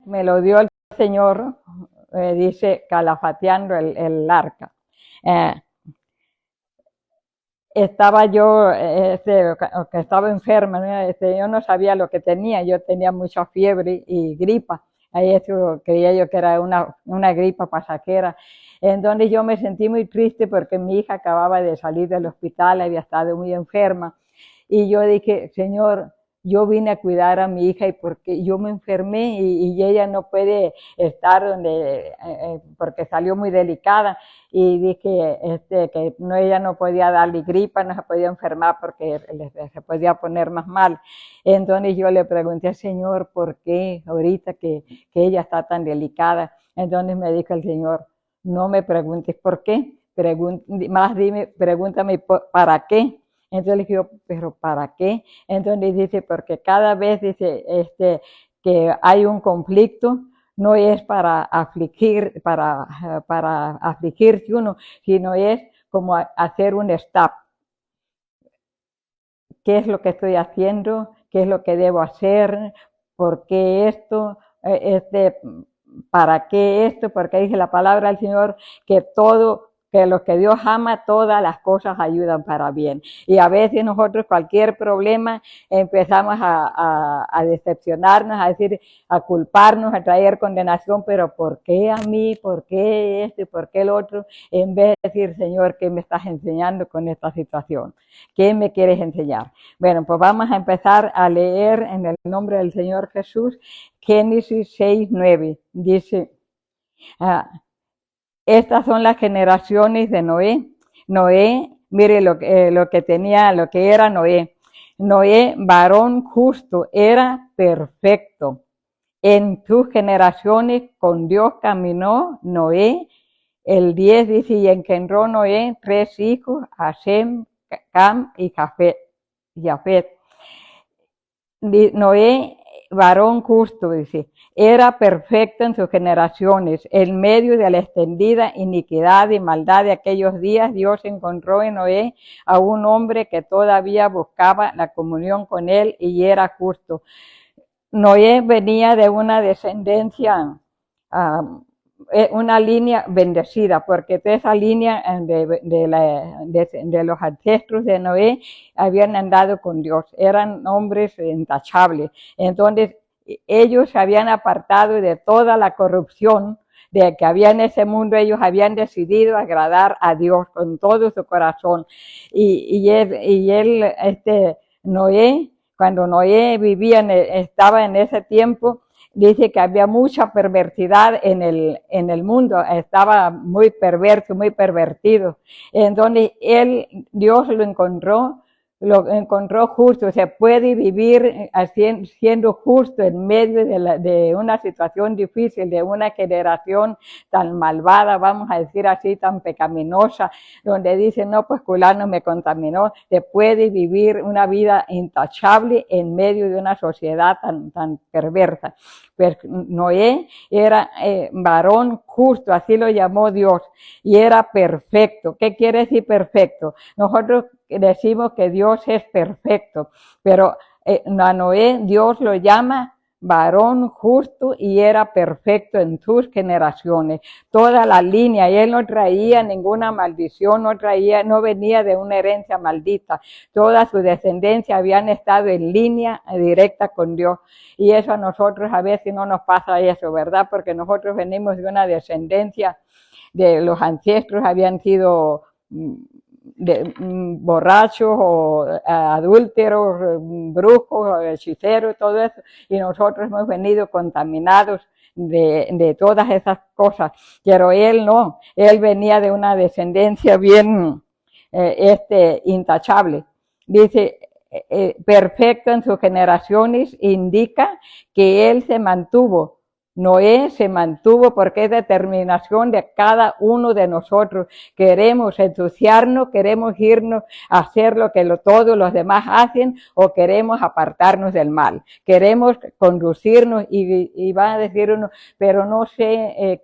me lo dio el Señor, dice calafateando el arca. Estaba yo, que estaba enferma, ¿no? Yo no sabía lo que tenía, yo tenía mucha fiebre y gripa. Ahí eso creía yo que era una gripa pasajera. Entonces yo me sentí muy triste porque mi hija acababa de salir del hospital, había estado muy enferma. Y yo dije, Señor, yo vine a cuidar a mi hija y porque yo me enfermé y ella no puede estar donde, porque salió muy delicada. Y dije que no, ella no podía darle gripa, no se podía enfermar porque se podía poner más mal. Entonces yo le pregunté al Señor, ¿por qué ahorita que ella está tan delicada? Entonces me dijo el Señor, no me preguntes por qué, más dime, pregúntame para qué. Entonces le dije, pero ¿para qué? Entonces dice, porque cada vez dice que hay un conflicto, no es para afligirse uno, sino es como hacer un stop. ¿Qué es lo que estoy haciendo? ¿Qué es lo que debo hacer? ¿Por qué esto? ¿Para qué esto? Porque dice la palabra del Señor que lo que Dios ama, todas las cosas ayudan para bien. Y a veces nosotros cualquier problema empezamos a decepcionarnos, a decir, a culparnos, a traer condenación, pero ¿por qué a mí? ¿Por qué esto? ¿Por qué el otro? En vez de decir, Señor, ¿qué me estás enseñando con esta situación? ¿Qué me quieres enseñar? Bueno, pues vamos a empezar a leer en el nombre del Señor Jesús, Génesis 6:9. Dice, estas son las generaciones de Noé. Noé, mire lo que era Noé. Noé, varón justo, era perfecto. En sus generaciones con Dios caminó Noé. El 10 dice, y engendró Noé 3 hijos, a Sem, Cam y Jafet. Noé, varón justo, dice, era perfecto en sus generaciones. En medio de la extendida iniquidad y maldad de aquellos días, Dios encontró en Noé a un hombre que todavía buscaba la comunión con él y era justo. Noé venía de una descendencia, una línea bendecida, porque de esa línea de los ancestros de Noé habían andado con Dios, eran hombres intachables. Entonces ellos se habían apartado de toda la corrupción de que había en ese mundo. Ellos habían decidido agradar a Dios con todo su corazón. Noé, cuando Noé estaba en ese tiempo, dice que había mucha perversidad en el mundo, estaba muy perverso, muy pervertido. Entonces Dios lo encontró justo. Se puede vivir siendo justo en medio de una situación difícil, de una generación tan malvada, vamos a decir así, tan pecaminosa, donde dicen, no, pues fulano me contaminó. Se puede vivir una vida intachable en medio de una sociedad tan perversa. Pues Noé era varón justo, así lo llamó Dios, y era perfecto. ¿Qué quiere decir perfecto? Nosotros decimos que Dios es perfecto, pero a Noé Dios lo llama varón justo y era perfecto en sus generaciones. Toda la línea, y él no traía ninguna maldición, no venía de una herencia maldita. Toda su descendencia habían estado en línea directa con Dios. Y eso a nosotros a veces no nos pasa eso, ¿verdad? Porque nosotros venimos de una descendencia de los ancestros, habían sido borrachos o adúlteros, brujos, hechiceros, todo eso, y nosotros hemos venido contaminados de todas esas cosas. Pero él no, él venía de una descendencia bien intachable. Dice, perfecto en sus generaciones, indica que él se mantuvo. Noé se mantuvo porque es determinación de cada uno de nosotros. Queremos ensuciarnos, queremos irnos a hacer lo que todos los demás hacen, o queremos apartarnos del mal. Queremos conducirnos y va a decir uno, pero no sé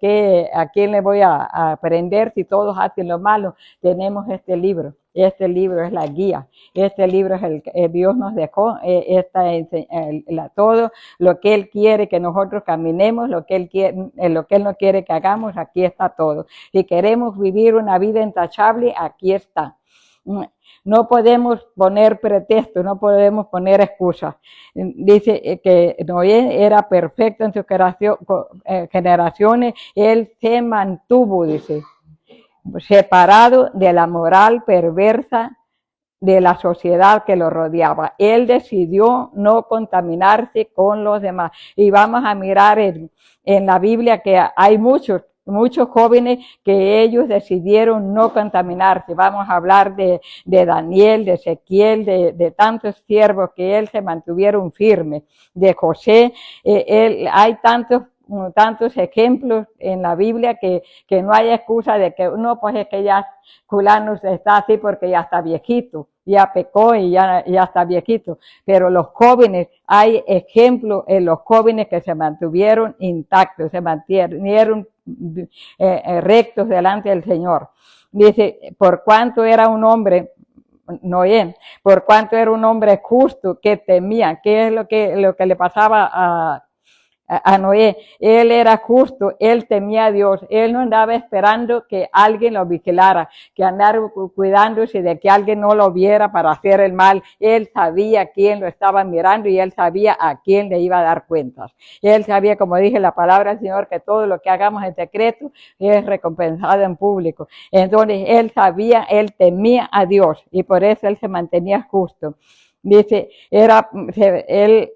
a quién le voy a aprender si todos hacen lo malo. Tenemos este libro. Este libro es la guía. Este libro es el que Dios nos dejó, todo lo que Él quiere que nosotros caminemos, lo que Él no quiere que hagamos, aquí está todo. Si queremos vivir una vida intachable, aquí está. No podemos poner pretextos, no podemos poner excusas. Dice que Noé era perfecto en sus generaciones, él se mantuvo, dice, separado de la moral perversa de la sociedad que lo rodeaba. Él decidió no contaminarse con los demás. Y vamos a mirar en la Biblia que hay muchos jóvenes que ellos decidieron no contaminarse. Vamos a hablar de Daniel, de Ezequiel, de tantos siervos que él se mantuvieron firmes. De José, hay tantos ejemplos en la Biblia que no hay excusa de que no, pues es que ya fulano está así porque ya está viejito, ya pecó y ya está viejito. Pero los jóvenes, hay ejemplos en los jóvenes que se mantuvieron intactos, se mantuvieron rectos delante del Señor. Dice, por cuanto era un hombre, Noé, por cuanto era un hombre justo que temía, ¿qué es lo que le pasaba a Noé? Él era justo, él temía a Dios, él no andaba esperando que alguien lo vigilara, que andara cuidándose de que alguien no lo viera para hacer el mal. Él sabía quién lo estaba mirando y él sabía a quién le iba a dar cuentas. Él sabía, como dije la palabra del Señor, que todo lo que hagamos en secreto es recompensado en público. Entonces él sabía, él temía a Dios y por eso él se mantenía justo. Dice, él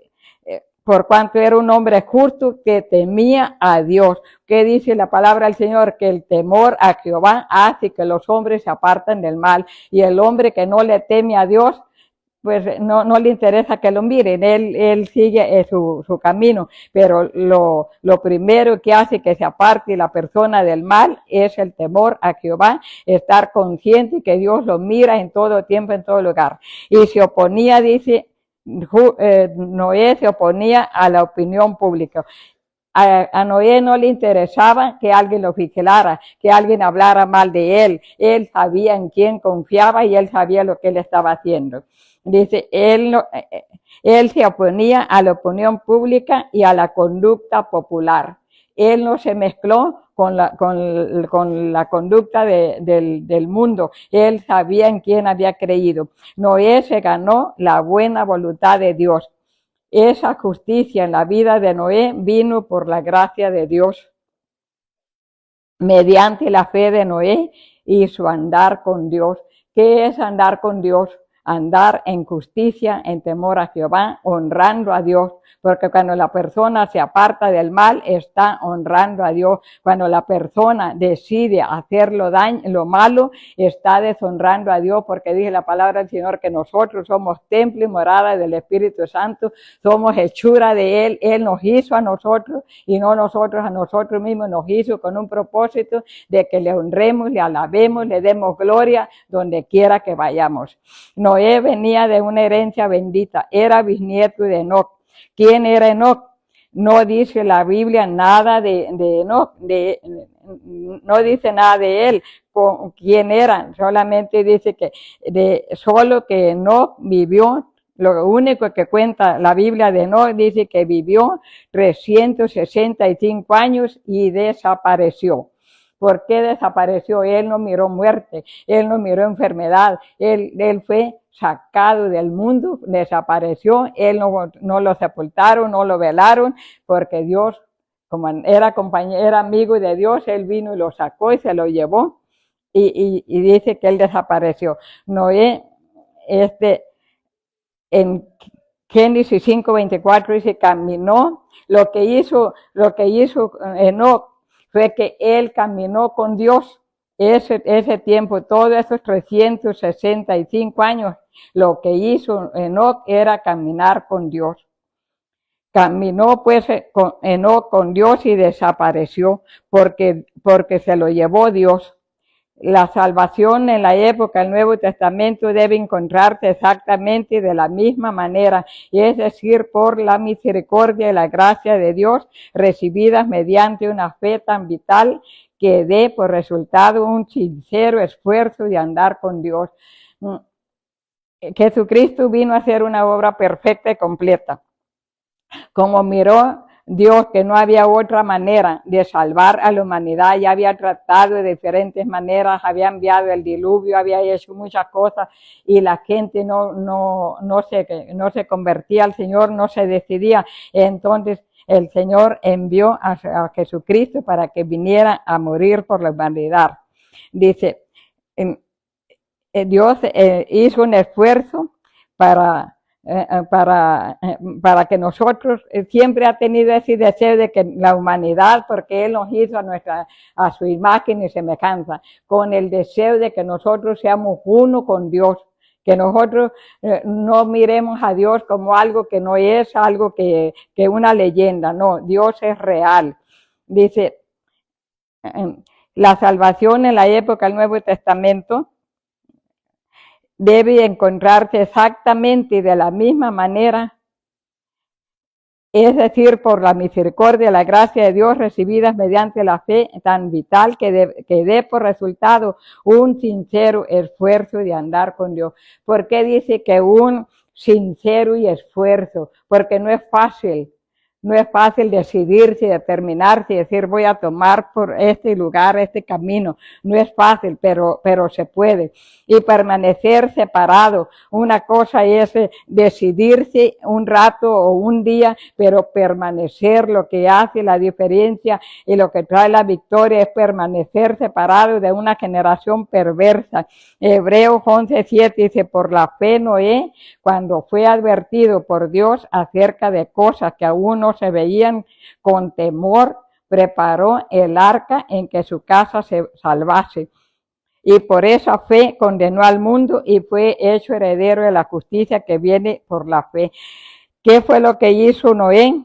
por cuanto era un hombre justo que temía a Dios. ¿Qué dice la palabra del Señor? Que el temor a Jehová hace que los hombres se aparten del mal. Y el hombre que no le teme a Dios, pues no le interesa que lo miren, él sigue su camino. Pero lo primero que hace que se aparte la persona del mal es el temor a Jehová, estar consciente que Dios lo mira en todo tiempo, en todo lugar. Y se oponía, dice, Noé se oponía a la opinión pública. A Noé no le interesaba que alguien lo vigilara, que alguien hablara mal de él. Él sabía en quién confiaba y él sabía lo que él estaba haciendo. Dice, él se oponía a la opinión pública y a la conducta popular. Él no se mezcló con la conducta del mundo. Él sabía en quién había creído. Noé se ganó la buena voluntad de Dios. Esa justicia en la vida de Noé vino por la gracia de Dios, mediante la fe de Noé y su andar con Dios. ¿Qué es andar con Dios? Andar en justicia, en temor a Jehová, honrando a Dios. Porque cuando la persona se aparta del mal, está honrando a Dios. Cuando la persona decide hacer lo malo, está deshonrando a Dios, porque dice la palabra del Señor que nosotros somos templo y morada del Espíritu Santo, somos hechura de Él. Él nos hizo a nosotros y no nosotros a nosotros mismos, nos hizo con un propósito de que le honremos, le alabemos, le demos gloria donde quiera que vayamos. Noé venía de una herencia bendita, era bisnieto de Enoc. ¿Quién era Enoc? No dice la Biblia nada de Enoc, no dice nada de él, quién era, solamente dice que solo que Enoc vivió, lo único que cuenta la Biblia de Enoc dice que vivió 365 años y desapareció. ¿Por qué desapareció? Él no miró muerte, él no miró enfermedad, él fue sacado del mundo, desapareció, él no lo sepultaron, no lo velaron, porque Dios, como era amigo de Dios, él vino y lo sacó y se lo llevó, y dice que él desapareció. Noé, en Génesis 5:24 dice, caminó, lo que hizo Enoc fue que él caminó con Dios ese tiempo, todos esos 365 años, lo que hizo Enoc era caminar con Dios. Caminó pues Enoc con Dios y desapareció porque se lo llevó Dios. La salvación en la época del Nuevo Testamento debe encontrarse exactamente de la misma manera, y es decir, por la misericordia y la gracia de Dios recibidas mediante una fe tan vital que dé por resultado un sincero esfuerzo de andar con Dios. Jesucristo vino a hacer una obra perfecta y completa. Como miró Dios que no había otra manera de salvar a la humanidad, ya había tratado de diferentes maneras, había enviado el diluvio, había hecho muchas cosas y la gente no se convertía al Señor, no se decidía. Entonces el Señor envió a Jesucristo para que viniera a morir por la humanidad. Dice, Dios hizo un esfuerzo para que nosotros, siempre ha tenido ese deseo de que la humanidad, porque Él nos hizo a su imagen y semejanza, con el deseo de que nosotros seamos uno con Dios, que nosotros no miremos a Dios como algo que no es, algo que una leyenda, no, Dios es real. Dice, la salvación en la época del Nuevo Testamento debe encontrarse exactamente de la misma manera, es decir, por la misericordia y la gracia de Dios recibidas mediante la fe tan vital que dé por resultado un sincero esfuerzo de andar con Dios. ¿Por qué dice que un sincero y esfuerzo? Porque no es fácil. No es fácil decidirse, determinarse y decir voy a tomar por este lugar, este camino. No es fácil, pero se puede. Y permanecer separado. Una cosa es decidirse un rato o un día, pero permanecer, lo que hace la diferencia y lo que trae la victoria es permanecer separado de una generación perversa. Hebreos 11:7 dice, por la fe Noé, cuando fue advertido por Dios acerca de cosas que aún no se veían, con temor preparó el arca en que su casa se salvase. Y por esa fe condenó al mundo y fue hecho heredero de la justicia que viene por la fe. ¿Qué fue lo que hizo Noé?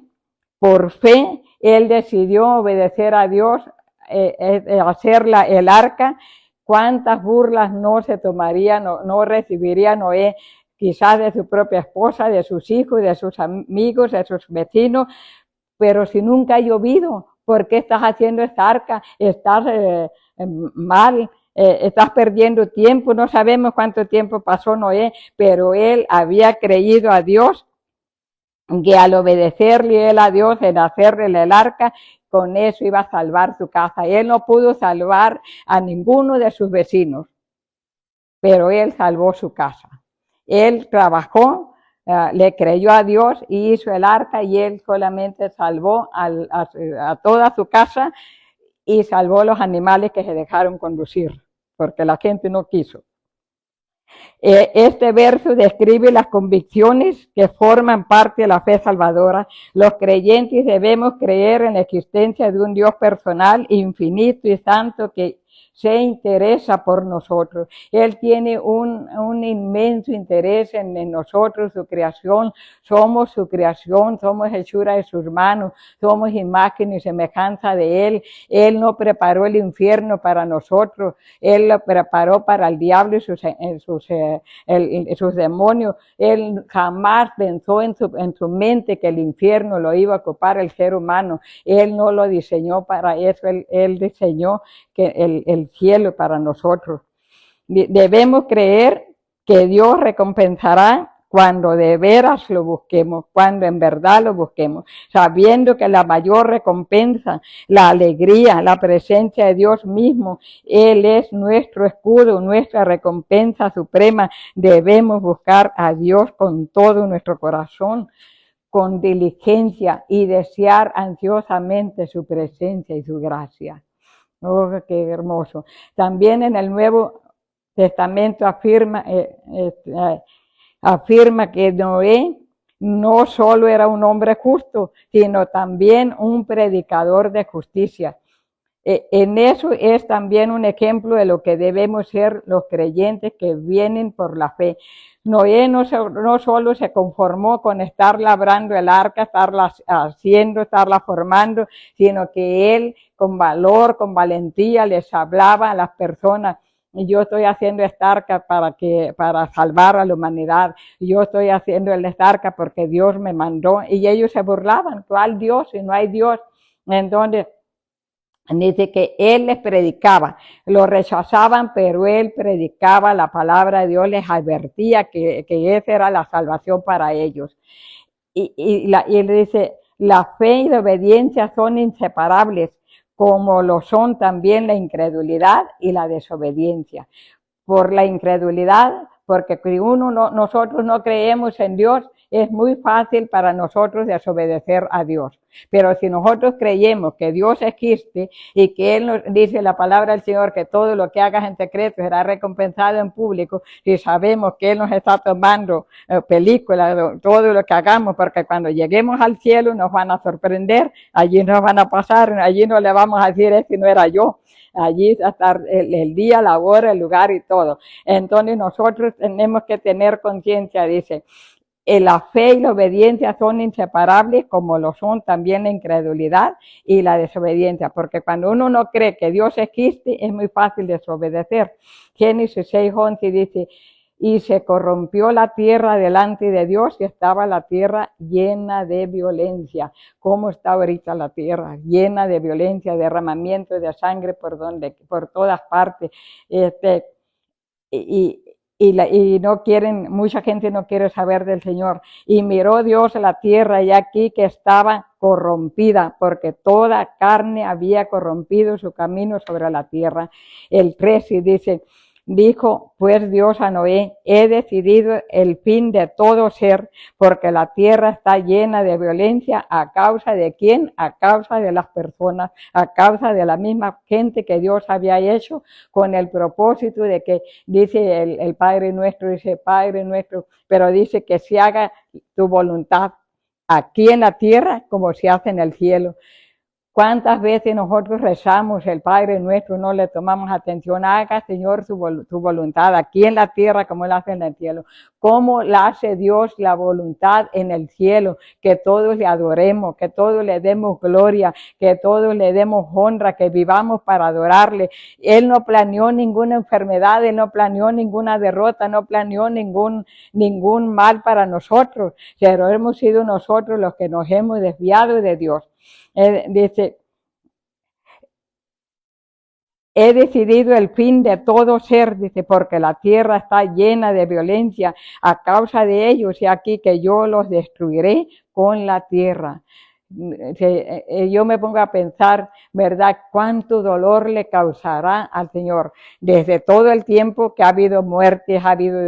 Por fe, él decidió obedecer a Dios, hacer el arca. ¿Cuántas burlas no se tomaría, no recibiría Noé? Quizás de su propia esposa, de sus hijos, de sus amigos, de sus vecinos, pero si nunca ha llovido, ¿por qué estás haciendo esta arca? Estás mal, estás perdiendo tiempo. No sabemos cuánto tiempo pasó Noé, pero él había creído a Dios, que al obedecerle él a Dios en hacerle el arca, con eso iba a salvar su casa. Él no pudo salvar a ninguno de sus vecinos, pero él salvó su casa. Él trabajó, le creyó a Dios y hizo el arca, y él solamente salvó a toda su casa y salvó los animales que se dejaron conducir, porque la gente no quiso. Este verso describe las convicciones que forman parte de la fe salvadora. Los creyentes debemos creer en la existencia de un Dios personal, infinito y santo que se interesa por nosotros. Él tiene un inmenso interés en nosotros, su creación. Somos su creación, somos hechura de sus manos, somos imagen y semejanza de Él. Él no preparó el infierno para nosotros, Él lo preparó para el diablo y sus demonios. Él jamás pensó en su mente que el infierno lo iba a ocupar el ser humano. Él no lo diseñó para eso, Él diseñó que el cielo para nosotros. Debemos creer que Dios recompensará cuando de veras lo busquemos, cuando en verdad lo busquemos, sabiendo que la mayor recompensa, la alegría, la presencia de Dios mismo, Él es nuestro escudo, nuestra recompensa suprema. Debemos buscar a Dios con todo nuestro corazón, con diligencia, y desear ansiosamente su presencia y su gracia. Oh, qué hermoso. También en el Nuevo Testamento afirma que Noé no solo era un hombre justo, sino también un predicador de justicia. En eso es también un ejemplo de lo que debemos ser los creyentes que vienen por la fe. Noé no solo se conformó con estar labrando el arca, estarla haciendo, estarla formando, sino que él con valor, con valentía les hablaba a las personas. Yo estoy haciendo esta arca para salvar a la humanidad. Yo estoy haciendo esta arca porque Dios me mandó. Y ellos se burlaban. ¿Cuál Dios? Si no hay Dios. Entonces, Dice que él les predicaba, lo rechazaban, pero él predicaba la palabra de Dios, les advertía que esa era la salvación para ellos. Y él dice, la fe y la obediencia son inseparables, como lo son también la incredulidad y la desobediencia. Por la incredulidad, porque si nosotros no creemos en Dios, es muy fácil para nosotros desobedecer a Dios. Pero si nosotros creemos que Dios existe y que Él nos dice la palabra del Señor, que todo lo que hagas en secreto será recompensado en público, y sabemos que Él nos está tomando películas, todo lo que hagamos, porque cuando lleguemos al cielo nos van a sorprender, allí nos van a pasar, allí no le vamos a decir, este no era yo. Allí está el día, la hora, el lugar y todo. Entonces nosotros tenemos que tener conciencia, dice, la fe y la obediencia son inseparables, como lo son también la incredulidad y la desobediencia, porque cuando uno no cree que Dios existe, es muy fácil desobedecer. Génesis 6:11 dice, y se corrompió la tierra delante de Dios y estaba la tierra llena de violencia. ¿Cómo está ahorita la tierra? Llena de violencia, derramamiento de sangre por todas partes. Y no quieren, mucha gente no quiere saber del Señor. Y miró Dios la tierra y aquí que estaba corrompida, porque toda carne había corrompido su camino sobre la tierra. El 13 dice, dijo pues Dios a Noé, he decidido el fin de todo ser, porque la tierra está llena de violencia. ¿A causa de quién? A causa de las personas, a causa de la misma gente que Dios había hecho, con el propósito de que, dice el Padre nuestro, dice Padre nuestro, pero dice que se haga tu voluntad aquí en la tierra como se hace en el cielo. ¿Cuántas veces nosotros rezamos el Padre Nuestro, no le tomamos atención? Haga, Señor, tu voluntad aquí en la tierra como la hace en el cielo. ¿Cómo la hace Dios la voluntad en el cielo? Que todos le adoremos, que todos le demos gloria, que todos le demos honra, que vivamos para adorarle. Él no planeó ninguna enfermedad, Él no planeó ninguna derrota, no planeó ningún mal para nosotros, pero hemos sido nosotros los que nos hemos desviado de Dios. Dice, he decidido el fin de todo ser, dice, porque la tierra está llena de violencia a causa de ellos, y aquí que yo los destruiré con la tierra. Yo me pongo a pensar, ¿verdad?, cuánto dolor le causará al Señor. Desde todo el tiempo que ha habido muertes, ha habido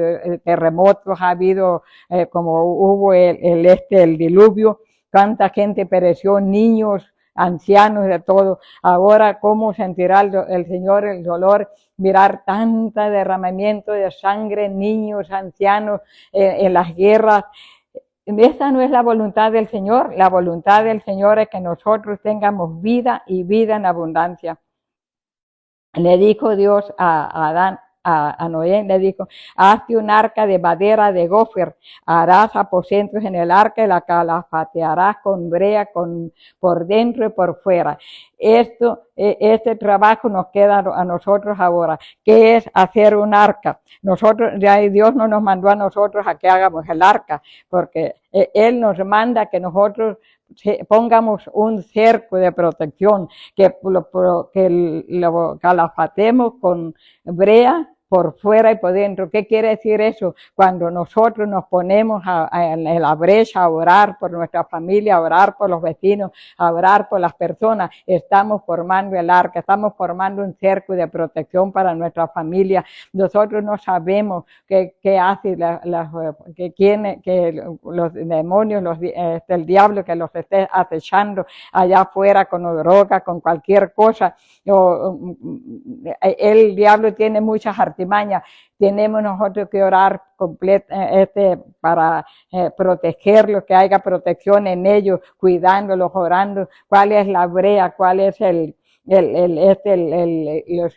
terremotos, ha habido, como hubo el diluvio, cuánta gente pereció, niños, ancianos, de todo. Ahora, ¿cómo sentirá el Señor el dolor? Mirar tanta derramamiento de sangre, niños, ancianos, en las guerras. Esa no es la voluntad del Señor. La voluntad del Señor es que nosotros tengamos vida y vida en abundancia. Le dijo Dios a Adán, a Noé, le dijo, hazte un arca de madera de gofer, harás aposentos en el arca y la calafatearás con brea por dentro y por fuera. Este trabajo nos queda a nosotros ahora, que es hacer un arca. Nosotros, ya Dios no nos mandó a nosotros a que hagamos el arca, porque Él nos manda que nosotros pongamos un cerco de protección, que lo calafatemos con brea por fuera y por dentro. ¿Qué quiere decir eso? Cuando nosotros nos ponemos en la brecha a orar por nuestra familia, a orar por los vecinos, a orar por las personas, estamos formando el arca, estamos formando un cerco de protección para nuestra familia. Nosotros no sabemos qué hace que los demonios, el diablo que los esté acechando allá afuera con droga, con cualquier cosa. El diablo tiene muchas artimañas. Tenemos nosotros que orar para protegerlos, que haya protección en ellos, cuidándolos, orando. ¿Cuál es la brea? ¿Cuál es los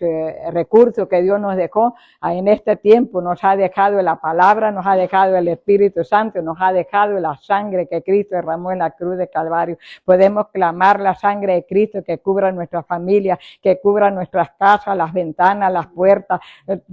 recursos que Dios nos dejó en este tiempo? Nos ha dejado la palabra, nos ha dejado el Espíritu Santo, nos ha dejado la sangre que Cristo derramó en la cruz de Calvario. Podemos clamar la sangre de Cristo que cubra nuestra familia, que cubra nuestras casas, las ventanas, las puertas,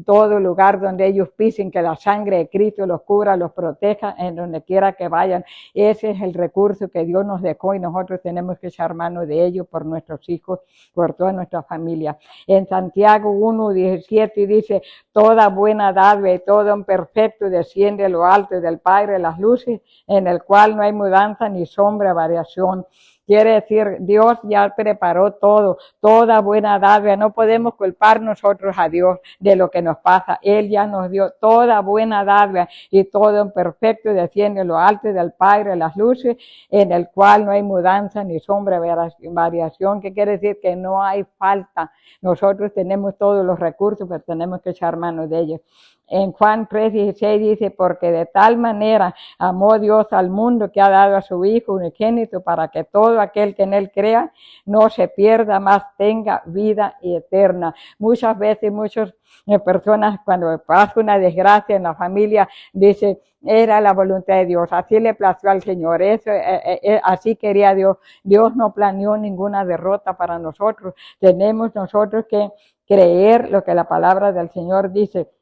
todo lugar donde ellos pisen, que la sangre de Cristo los cubra, los proteja en donde quiera que vayan. Ese es el recurso que Dios nos dejó y nosotros tenemos que echar mano de ello por nuestros hijos, por por toda nuestra familia. En Santiago 1:17 dice, toda buena dádiva y todo un perfecto desciende de lo alto del Padre de las luces, en el cual no hay mudanza ni sombra de variación. Quiere decir, Dios ya preparó todo, toda buena dádiva. No podemos culpar nosotros a Dios de lo que nos pasa. Él ya nos dio toda buena dádiva y todo en perfecto desciende lo alto del Padre de las luces, en el cual no hay mudanza ni sombra de variación. ¿Qué quiere decir? Que no hay falta. Nosotros tenemos todos los recursos, pero tenemos que echar mano de ellos. En Juan 3:16 dice, porque de tal manera amó Dios al mundo que ha dado a su Hijo unigénito para que todo aquel que en él crea no se pierda, más tenga vida eterna. Muchas veces, muchas personas cuando pasa una desgracia en la familia, dice, era la voluntad de Dios, así le plació al Señor, eso, así quería Dios. Dios no planeó ninguna derrota para nosotros. Tenemos nosotros que creer lo que la palabra del Señor dice.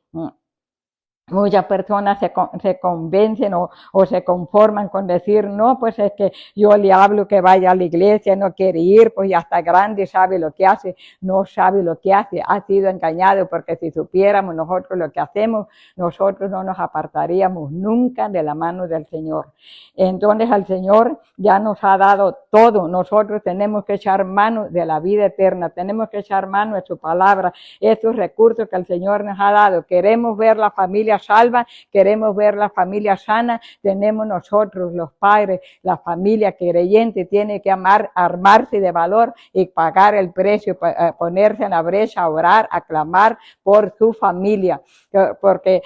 Muchas personas se convencen o se conforman con decir, no, pues es que yo le hablo que vaya a la iglesia, no quiere ir, pues ya está grande, sabe lo que hace. No sabe lo que hace, ha sido engañado, porque si supiéramos nosotros lo que hacemos, nosotros no nos apartaríamos nunca de la mano del Señor. Entonces el Señor ya nos ha dado todo. Nosotros tenemos que echar mano de la vida eterna, tenemos que echar mano de su palabra, esos recursos que el Señor nos ha dado. Queremos ver la familia salva, queremos ver la familia sana, tenemos nosotros los padres, la familia creyente tiene que armarse de valor y pagar el precio, ponerse en la brecha, a orar, a clamar por su familia, porque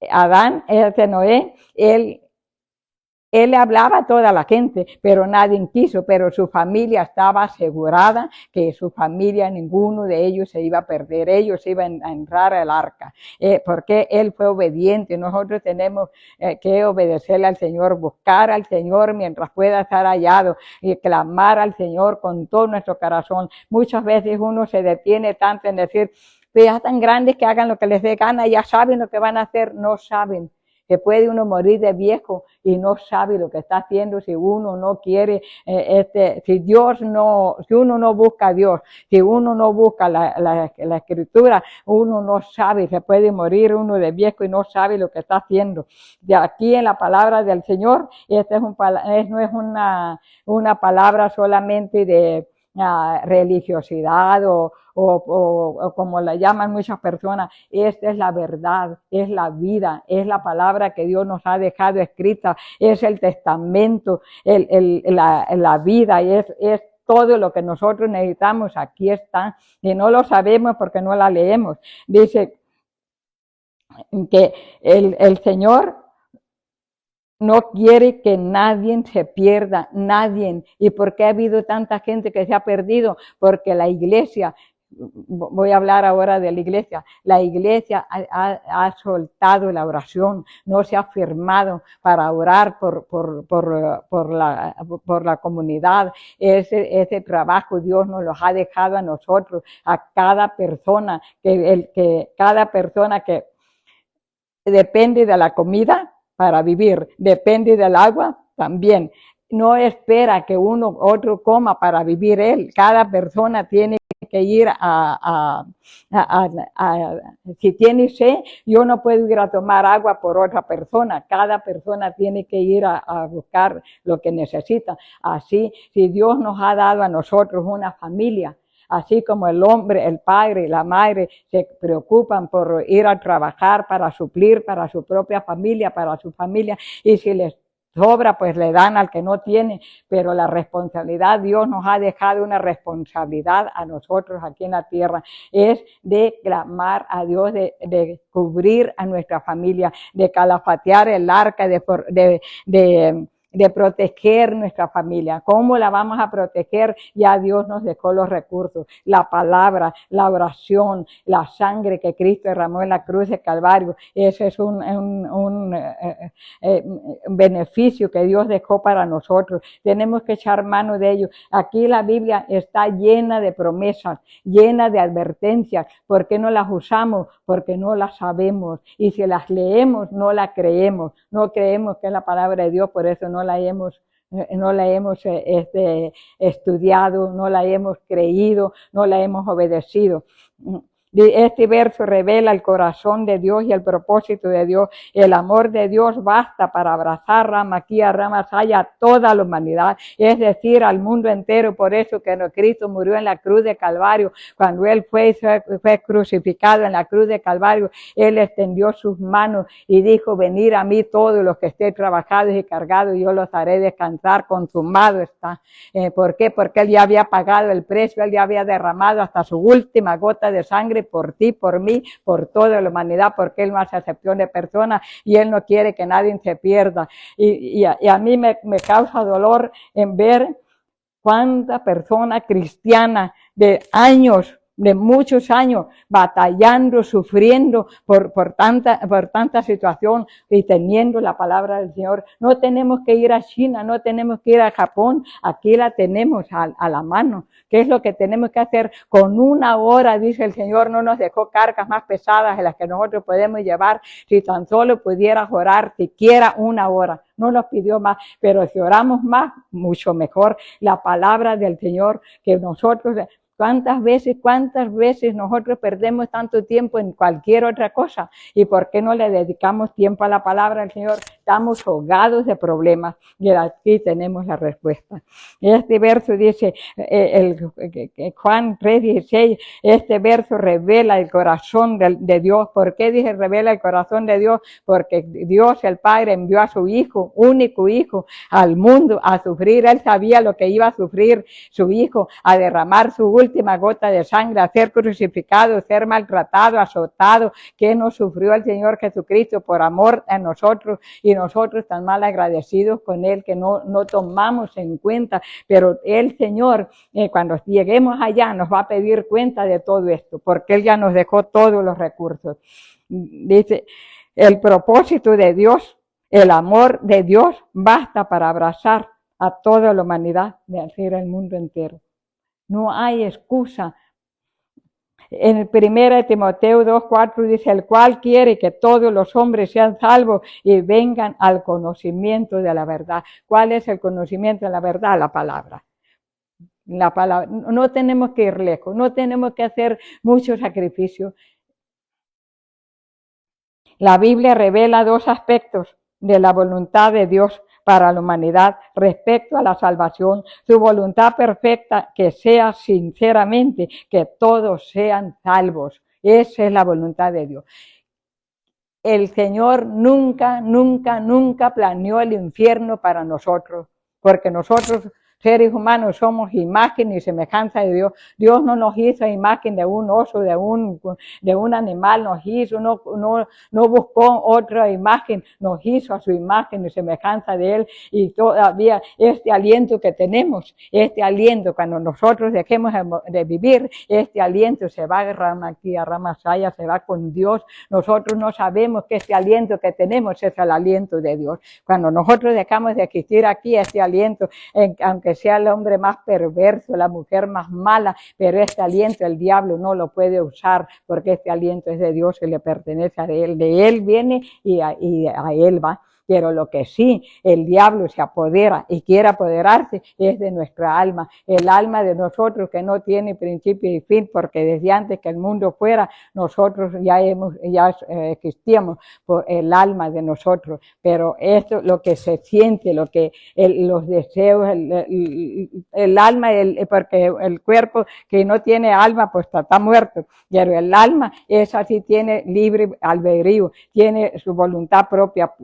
Adán, ese Noé, él le hablaba a toda la gente, pero nadie quiso, pero su familia estaba asegurada que su familia, ninguno de ellos se iba a perder, ellos iban a entrar al arca, porque él fue obediente. Nosotros tenemos que obedecerle al Señor, buscar al Señor mientras pueda estar hallado y clamar al Señor con todo nuestro corazón. Muchas veces uno se detiene tanto en decir, ya tan grandes que hagan lo que les dé gana, ya saben lo que van a hacer, no saben. Que puede uno morir de viejo y no sabe lo que está haciendo si uno no quiere, si uno no busca a Dios, si uno no busca la escritura, uno no sabe, se puede morir uno de viejo y no sabe lo que está haciendo. De aquí en la palabra del Señor, esta no es una palabra solamente de religiosidad o como la llaman muchas personas. Esta es la verdad, es la vida, es la palabra que Dios nos ha dejado escrita, es el testamento, la vida, y es todo lo que nosotros necesitamos. Aquí está, y no lo sabemos porque no la leemos. Dice que el Señor no quiere que nadie se pierda, nadie. ¿Y por qué ha habido tanta gente que se ha perdido? Porque la iglesia, voy a hablar ahora de la iglesia ha soltado la oración, no se ha firmado para orar por la comunidad. Ese trabajo Dios nos lo ha dejado a nosotros, a cada persona, cada persona que depende de la comida para vivir, depende del agua también. No espera que otro coma para vivir él. Cada persona tiene que ir si tiene sed, yo no puedo ir a tomar agua por otra persona. Cada persona tiene que ir a buscar lo que necesita. Así, si Dios nos ha dado a nosotros una familia, así como el hombre, el padre y la madre se preocupan por ir a trabajar para suplir para su propia familia, para su familia, y si les sobra, pues le dan al que no tiene, pero la responsabilidad, Dios nos ha dejado una responsabilidad a nosotros aquí en la tierra, es de clamar a Dios, de cubrir a nuestra familia, de calafatear el arca, de proteger nuestra familia. ¿Cómo la vamos a proteger? Ya Dios nos dejó los recursos, la palabra, la oración, la sangre que Cristo derramó en la cruz de Calvario. Ese es un beneficio que Dios dejó para nosotros. Tenemos que echar mano de ello. Aquí la Biblia está llena de promesas, llena de advertencias. ¿Por qué no las usamos? Porque no las sabemos. Y si las leemos, no las creemos. No creemos que es la palabra de Dios, por eso no la hemos no la hemos estudiado, no la hemos creído, no la hemos obedecido. Este verso revela el corazón de Dios y el propósito de Dios. El amor de Dios basta para abrazar Ramaquía, Ramasaya, a toda la humanidad, es decir, al mundo entero. Por eso que Cristo murió en la cruz de Calvario. Cuando Él fue crucificado en la cruz de Calvario, Él extendió sus manos y dijo: venid a mí todos los que estéis trabajados y cargados, y yo los haré descansar. Consumado está. ¿Por qué? Porque Él ya había pagado el precio, Él ya había derramado hasta su última gota de sangre por ti, por mí, por toda la humanidad, porque Él no hace acepción de personas y Él no quiere que nadie se pierda. Y a mí me causa dolor en ver cuánta persona cristiana de años, de muchos años, batallando, sufriendo por tanta situación y teniendo la palabra del Señor. No tenemos que ir a China, no tenemos que ir a Japón, aquí la tenemos a la mano. ¿Qué es lo que tenemos que hacer? Con 1 hora, dice el Señor, no nos dejó cargas más pesadas de las que nosotros podemos llevar. Si tan solo pudieras orar siquiera 1 hora, no nos pidió más, pero si oramos más, mucho mejor. La palabra del Señor que nosotros... ¿Cuántas veces nosotros perdemos tanto tiempo en cualquier otra cosa? ¿Y por qué no le dedicamos tiempo a la palabra del Señor? Estamos ahogados de problemas y aquí tenemos la respuesta. Este verso dice, Juan 3:16, este verso revela el corazón de Dios. ¿Por qué dice revela el corazón de Dios? Porque Dios el Padre envió a su Hijo, único Hijo, al mundo a sufrir. Él sabía lo que iba a sufrir su Hijo, a derramar su última gota de sangre, a ser crucificado, ser maltratado, azotado, que no sufrió el Señor Jesucristo por amor a nosotros, y nosotros tan mal agradecidos con Él que no tomamos en cuenta. Pero el Señor, cuando lleguemos allá, nos va a pedir cuenta de todo esto, porque Él ya nos dejó todos los recursos. Dice, el propósito de Dios, el amor de Dios basta para abrazar a toda la humanidad, es decir, el mundo entero. No hay excusa. En 1 Timoteo 2:4 dice, el cual quiere que todos los hombres sean salvos y vengan al conocimiento de la verdad. ¿Cuál es el conocimiento de la verdad? La palabra. La palabra. No tenemos que ir lejos, no tenemos que hacer mucho sacrificio. La Biblia revela 2 aspectos de la voluntad de Dios para la humanidad respecto a la salvación, su voluntad perfecta, que sea sinceramente que todos sean salvos. Esa es la voluntad de Dios. El Señor nunca planeó el infierno para nosotros, porque nosotros, seres humanos, somos imagen y semejanza de Dios. Dios no nos hizo imagen de un oso, de un animal, nos hizo, no buscó otra imagen, nos hizo a su imagen y semejanza de Él. Y todavía este aliento que tenemos, este aliento, cuando nosotros dejemos de vivir, este aliento se va a Ramasaya, se va con Dios. Nosotros no sabemos que este aliento que tenemos es el aliento de Dios. Cuando nosotros dejamos de existir aquí, este aliento, aunque sea el hombre más perverso, la mujer más mala, pero este aliento el diablo no lo puede usar, porque este aliento es de Dios y le pertenece a Él. De Él viene y a Él va. Pero lo que sí el diablo se apodera y quiere apoderarse es de nuestra alma, el alma de nosotros que no tiene principio y fin, porque desde antes que el mundo fuera, nosotros ya existíamos por el alma de nosotros. Pero esto, lo que se siente, lo que los deseos, el alma, porque el cuerpo que no tiene alma, pues está muerto. Pero el alma, esa sí tiene libre albedrío, tiene su voluntad propia.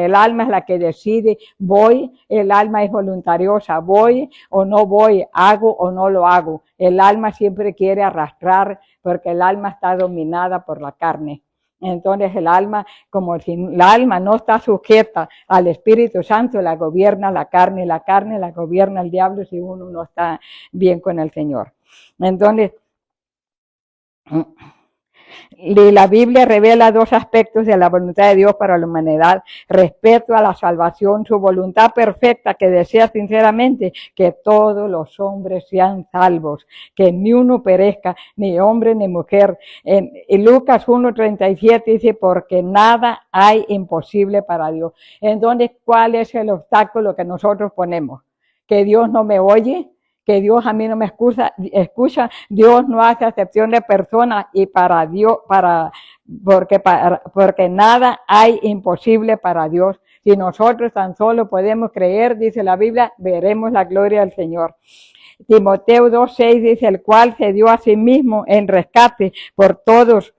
El alma es la que decide, voy, el alma es voluntariosa, voy o no voy, hago o no lo hago. El alma siempre quiere arrastrar, porque el alma está dominada por la carne. Entonces el alma, como si la alma no está sujeta al Espíritu Santo, la gobierna la carne la gobierna el diablo si uno no está bien con el Señor. Entonces, Y la Biblia revela dos aspectos de la voluntad de Dios para la humanidad respecto a la salvación, su voluntad perfecta que desea sinceramente que todos los hombres sean salvos, que ni uno perezca, ni hombre ni mujer. En Lucas 1:37 dice, porque nada hay imposible para Dios. Entonces, ¿cuál es el obstáculo que nosotros ponemos? ¿Que Dios no me oye? Que Dios a mí no me escucha, Dios no hace acepción de personas y para Dios, porque nada hay imposible para Dios. Si nosotros tan solo podemos creer, dice la Biblia, veremos la gloria del Señor. Timoteo 2:6 dice, el cual se dio a sí mismo en rescate por todos,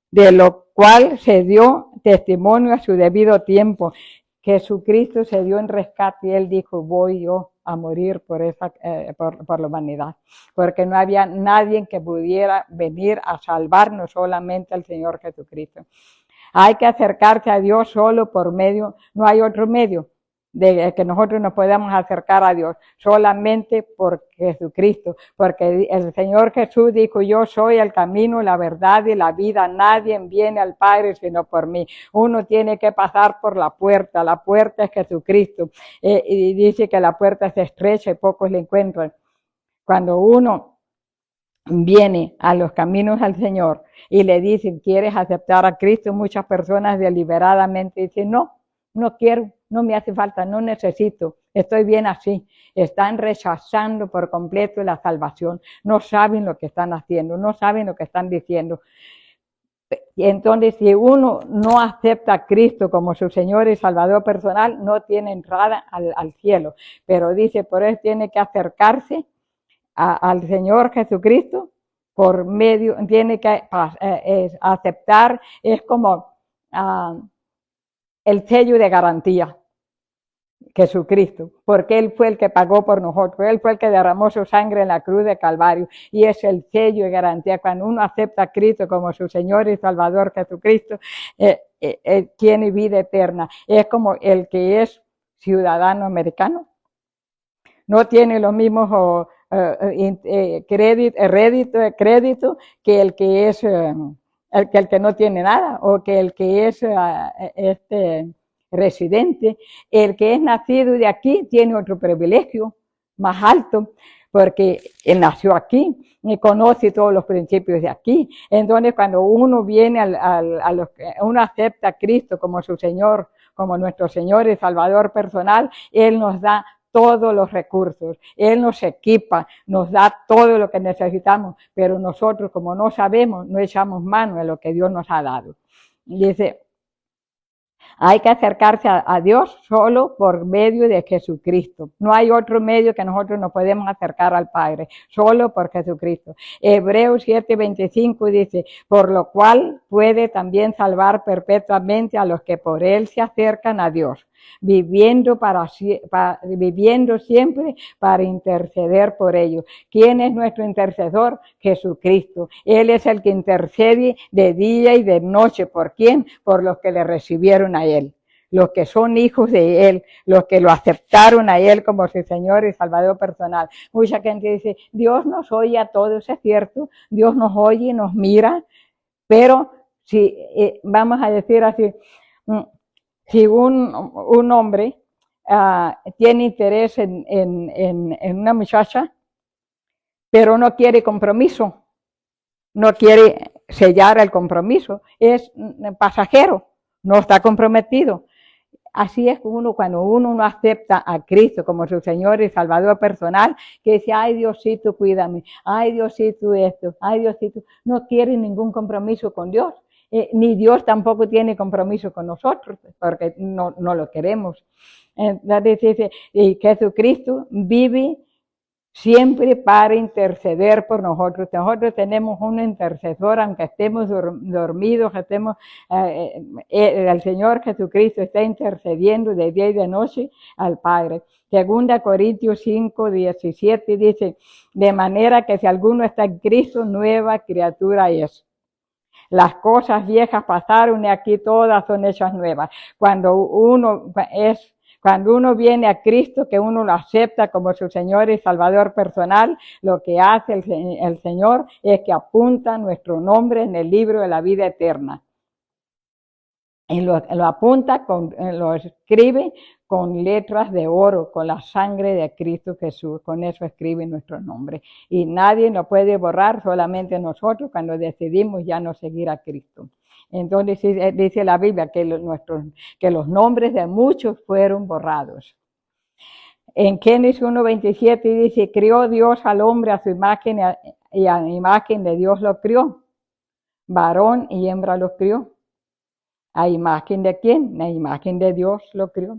de lo cual se dio testimonio a su debido tiempo. Jesucristo se dio en rescate y Él dijo, voy yo a morir por la humanidad, porque no había nadie que pudiera venir a salvarnos, solamente al Señor Jesucristo. Hay que acercarse a Dios solo por medio, no hay otro medio de que nosotros nos podamos acercar a Dios, solamente por Jesucristo, porque el Señor Jesús dijo, yo soy el camino, la verdad y la vida, nadie viene al Padre sino por mí. Uno tiene que pasar por la puerta es Jesucristo, y dice que la puerta es estrecha y pocos la encuentran. Cuando uno viene a los caminos al Señor y le dicen, ¿quieres aceptar a Cristo? Muchas personas deliberadamente dicen, no quiero, no me hace falta, no necesito, estoy bien así. Están rechazando por completo la salvación, no saben lo que están haciendo, no saben lo que están diciendo. Y entonces, si uno no acepta a Cristo como su Señor y Salvador personal, no tiene entrada al cielo. Pero dice, por eso tiene que acercarse al Señor Jesucristo por medio, tiene que aceptar, es como el sello de garantía, Jesucristo, porque Él fue el que pagó por nosotros, Él fue el que derramó su sangre en la cruz de Calvario, y es el sello de garantía. Cuando uno acepta a Cristo como su Señor y Salvador Jesucristo, tiene vida eterna. Es como el que es ciudadano americano, no tiene los mismos crédito que el que es el que no tiene nada, o que el que es residente. El que es nacido de aquí tiene otro privilegio más alto, porque él nació aquí y conoce todos los principios de aquí. Entonces, cuando uno viene uno acepta a Cristo como su Señor, como nuestro Señor y Salvador personal, Él nos da todos los recursos, Él nos equipa, nos da todo lo que necesitamos, pero nosotros, como no sabemos, no echamos mano de lo que Dios nos ha dado. Dice, hay que acercarse a Dios solo por medio de Jesucristo. No hay otro medio que nosotros nos podemos acercar al Padre, solo por Jesucristo. Hebreos 7:25 dice, por lo cual puede también salvar perpetuamente a los que por Él se acercan a Dios, viviendo siempre para interceder por ellos. ¿Quién es nuestro intercesor? Jesucristo. Él es el que intercede de día y de noche. ¿Por quién? Por los que le recibieron a Él, los que son hijos de Él, los que lo aceptaron a Él como su Señor y Salvador personal. Mucha gente dice, Dios nos oye a todos, es cierto, Dios nos oye, nos mira, pero si vamos a decir así, si un hombre tiene interés en una muchacha, pero no quiere compromiso, no quiere sellar el compromiso, es pasajero, no está comprometido. Así es cuando uno no acepta a Cristo como su Señor y Salvador personal, que dice, ay Diosito, cuídame, ay Diosito esto, ay Diosito, no quiere ningún compromiso con Dios. Ni Dios tampoco tiene compromiso con nosotros, porque no lo queremos. Entonces dice, y Jesucristo vive siempre para interceder por nosotros. Nosotros tenemos un intercesor, aunque estemos dormidos, el Señor Jesucristo está intercediendo de día y de noche al Padre. 2 Corintios 5:17 dice, de manera que si alguno está en Cristo, nueva criatura es. Las cosas viejas pasaron y aquí todas son hechas nuevas. Cuando Cuando uno viene a Cristo, que uno lo acepta como su Señor y Salvador personal, lo que hace el Señor es que apunta nuestro nombre en el libro de la vida eterna. Y lo apunta, lo escribe con letras de oro, con la sangre de Cristo Jesús. Con eso escribe nuestro nombre. Y nadie lo puede borrar, solamente nosotros cuando decidimos ya no seguir a Cristo. Entonces dice la Biblia que los nombres de muchos fueron borrados. En Génesis 1:27 dice, crió Dios al hombre a su imagen y a la imagen de Dios lo crió. Varón y hembra lo crió. ¿A imagen de quién? A imagen de Dios lo crió.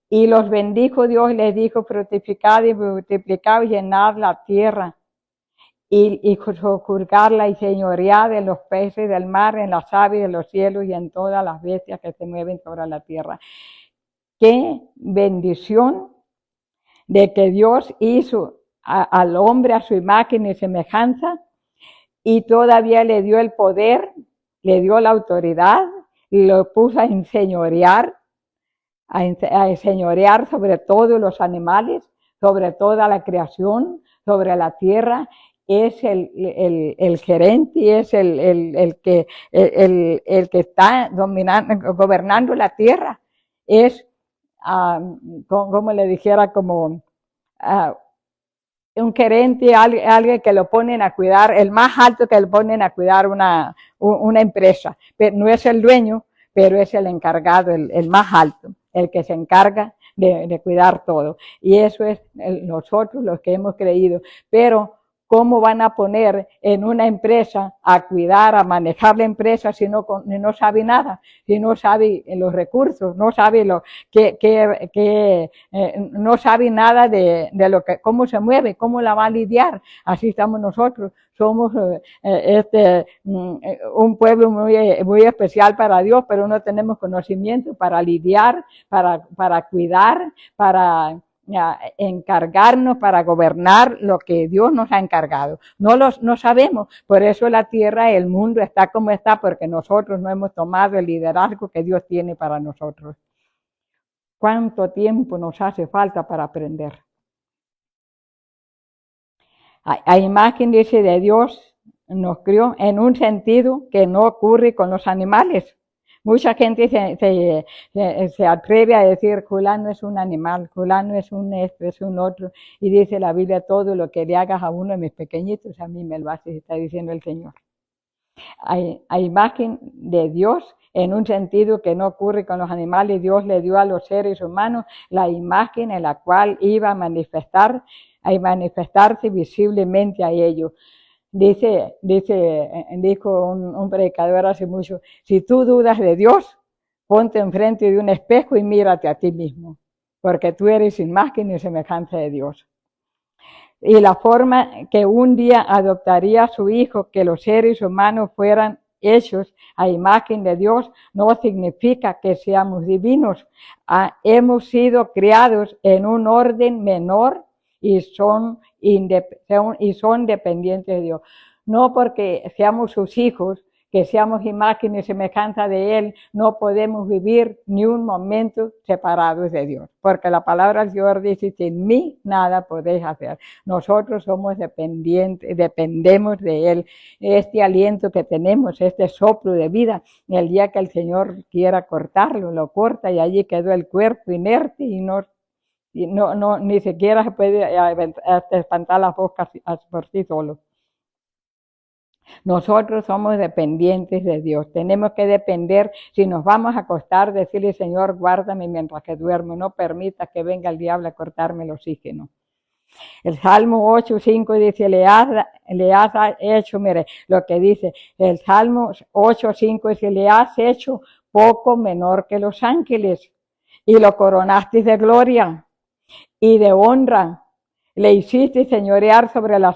Y los bendijo Dios y les dijo, fructificad y multiplicad y llenad la tierra y juzgarla y señoread en los peces del mar, en las aves de los cielos y en todas las bestias que se mueven sobre la tierra. Qué bendición de que Dios hizo al hombre a su imagen y semejanza y todavía le dio el poder, le dio la autoridad, y lo puso a enseñorear sobre todos los animales, sobre toda la creación, sobre la tierra. Es el gerente, es el que está gobernando la tierra. Es, como le dijera, como un gerente, alguien que lo ponen a cuidar, el más alto que lo ponen a cuidar una empresa. Pero no es el dueño, pero es el encargado, el más alto, el que se encarga de cuidar todo. Y eso es nosotros los que hemos creído. Pero ¿cómo van a poner en una empresa a cuidar, a manejar la empresa si no sabe nada? Si no sabe los recursos, no sabe no sabe nada de lo que, cómo se mueve, cómo la va a lidiar. Así estamos nosotros. Somos un pueblo muy especial para Dios, pero no tenemos conocimiento para lidiar, para cuidar, para encargarnos, para gobernar lo que Dios nos ha encargado. No sabemos, por eso la tierra, el mundo está como está, porque nosotros no hemos tomado el liderazgo que Dios tiene para nosotros. ¿Cuánto tiempo nos hace falta para aprender? A imagen, dice, de Dios nos crió en un sentido que no ocurre con los animales. Mucha gente se atreve a decir, fulano es un animal, fulano es un esto, es un otro. Y dice la Biblia, todo lo que le hagas a uno de mis pequeñitos, a mí me lo haces, está diciendo el Señor. A imagen de Dios, en un sentido que no ocurre con los animales, Dios le dio a los seres humanos la imagen en la cual iba a manifestarse visiblemente a ellos. Dijo un predicador hace mucho, si tú dudas de Dios, ponte enfrente de un espejo y mírate a ti mismo, porque tú eres imagen y semejanza de Dios. Y la forma que un día adoptaría a su hijo, que los seres humanos fueran hechos a imagen de Dios, no significa que seamos divinos. Hemos sido criados en un orden menor y son dependientes de Dios. No porque seamos sus hijos, que seamos imagen y semejanza de Él, no podemos vivir ni un momento separados de Dios. Porque la palabra del Señor dice, sin mí nada podéis hacer. Nosotros somos dependientes, dependemos de Él. Este aliento que tenemos, este soplo de vida, el día que el Señor quiera cortarlo, lo corta y allí quedó el cuerpo inerte y ni siquiera se puede espantar las bocas por sí solo. Nosotros somos dependientes de Dios. Tenemos que depender, si nos vamos a acostar, decirle, Señor, guárdame mientras que duermo, no permita que venga el diablo a cortarme el oxígeno. El Salmo 8:5 dice, le has hecho, mire, lo que dice, el Salmo 8:5 dice, le has hecho poco menor que los ángeles y lo coronaste de gloria y de honra. Le hiciste señorear sobre la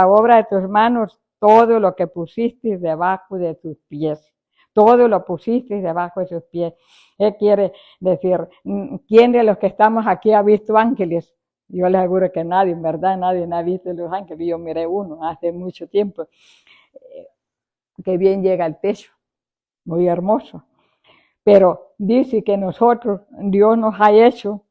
obra de tus manos, todo lo que pusiste debajo de tus pies. Todo lo pusiste debajo de sus pies. ¿Qué quiere decir? ¿Quién de los que estamos aquí ha visto ángeles? Yo les aseguro que nadie, en verdad, nadie ha visto los ángeles. Yo miré uno hace mucho tiempo. Que bien llega al techo. Muy hermoso. Pero dice que nosotros, Dios nos ha hecho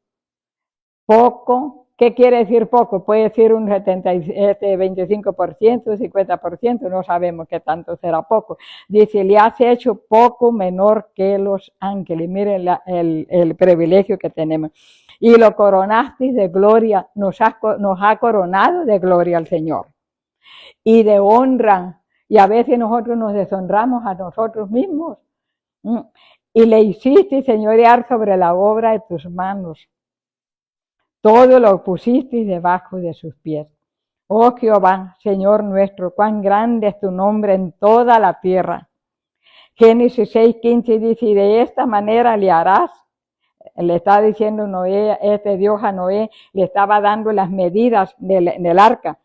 Poco, ¿qué quiere decir poco? Puede decir un 25%, 50%, no sabemos qué tanto será poco. Dice, le has hecho poco menor que los ángeles. Miren el privilegio que tenemos. Y lo coronaste de gloria, nos ha coronado de gloria al Señor. Y de honra. Y a veces nosotros nos deshonramos a nosotros mismos. Y le hiciste señorear sobre la obra de tus manos. Todo lo pusiste debajo de sus pies. Oh Jehová, Señor nuestro, cuán grande es tu nombre en toda la tierra. Génesis 6:15 dice, y de esta manera le harás. Le está diciendo Noé, Dios a Noé, le estaba dando las medidas del arca.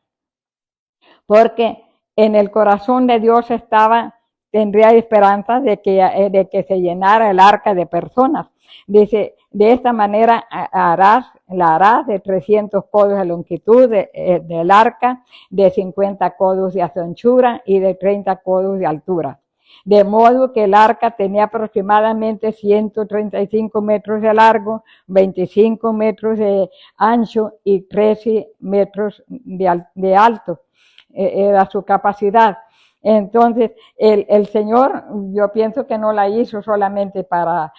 Porque en el corazón de Dios tendría esperanza de que se llenara el arca de personas. Dice, de esta manera la harás de 300 codos de longitud del arca, de 50 codos de anchura y de 30 codos de altura. De modo que el arca tenía aproximadamente 135 metros de largo, 25 metros de ancho y 13 metros de alto. Era su capacidad. Entonces, el Señor, yo pienso que no la hizo solamente para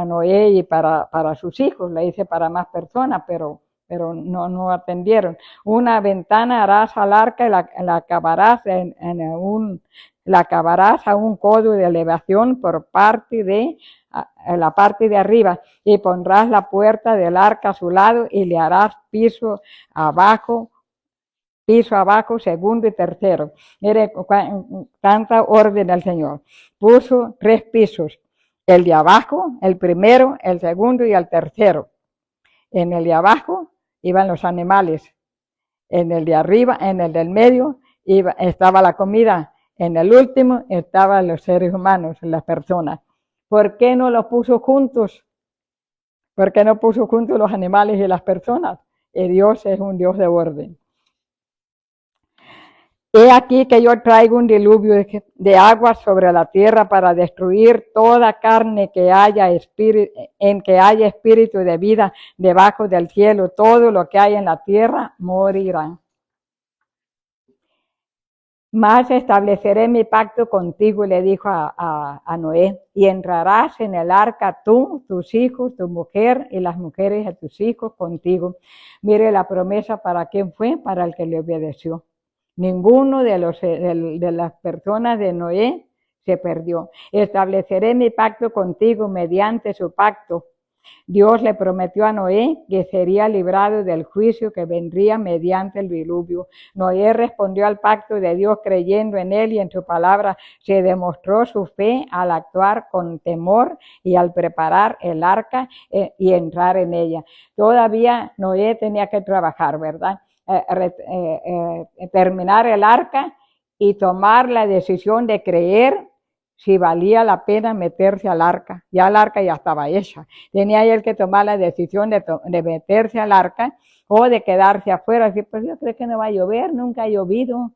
Noé y para sus hijos, la hizo para más personas, pero no atendieron. Una ventana harás al arca y la acabarás a un codo de elevación por la parte de arriba, y pondrás la puerta del arca a su lado y le harás piso abajo, segundo y tercero. Mire tanta orden del Señor. Puso 3 pisos, el de abajo, el primero, el segundo y el tercero. En el de abajo iban los animales, en el de arriba, en el del medio estaba la comida, en el último estaban los seres humanos, las personas. ¿Por qué no los puso juntos? ¿Por qué no puso juntos los animales y las personas? Y Dios es un Dios de orden. He aquí que yo traigo un diluvio de agua sobre la tierra para destruir toda carne en que haya espíritu de vida debajo del cielo. Todo lo que hay en la tierra morirá. Mas estableceré mi pacto contigo, le dijo a Noé, y entrarás en el arca tú, tus hijos, tu mujer y las mujeres de tus hijos contigo. Mire la promesa, ¿para quién fue? Para el que le obedeció. Ninguno de las personas de Noé se perdió. Estableceré mi pacto contigo mediante su pacto. Dios le prometió a Noé que sería librado del juicio que vendría mediante el diluvio. Noé respondió al pacto de Dios creyendo en él y en su palabra. Se demostró su fe al actuar con temor y al preparar el arca y entrar en ella. Todavía Noé tenía que trabajar, ¿verdad? Terminar el arca y tomar la decisión de creer si valía la pena meterse al arca. Ya el arca ya estaba hecha. Tenía él que tomar la decisión de meterse al arca o de quedarse afuera. Así, pues yo creo que no va a llover, nunca ha llovido.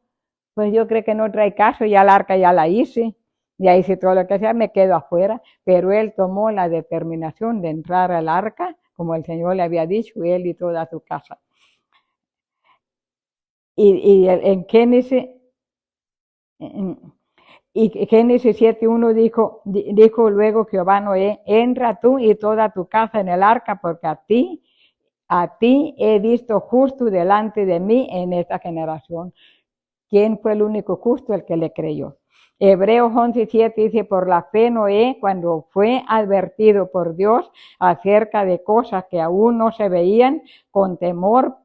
Pues yo creo que no trae caso, ya el arca ya la hice. Ya hice todo lo que sea, me quedo afuera. Pero él tomó la determinación de entrar al arca, como el Señor le había dicho, él y toda su casa. Y en Génesis 7:1 dijo luego Jehová Noé, entra tú y toda tu casa en el arca, porque a ti he visto justo delante de mí en esta generación. ¿Quién fue el único justo? El que le creyó. Hebreos 11:7 dice, por la fe Noé, cuando fue advertido por Dios acerca de cosas que aún no se veían, con temor,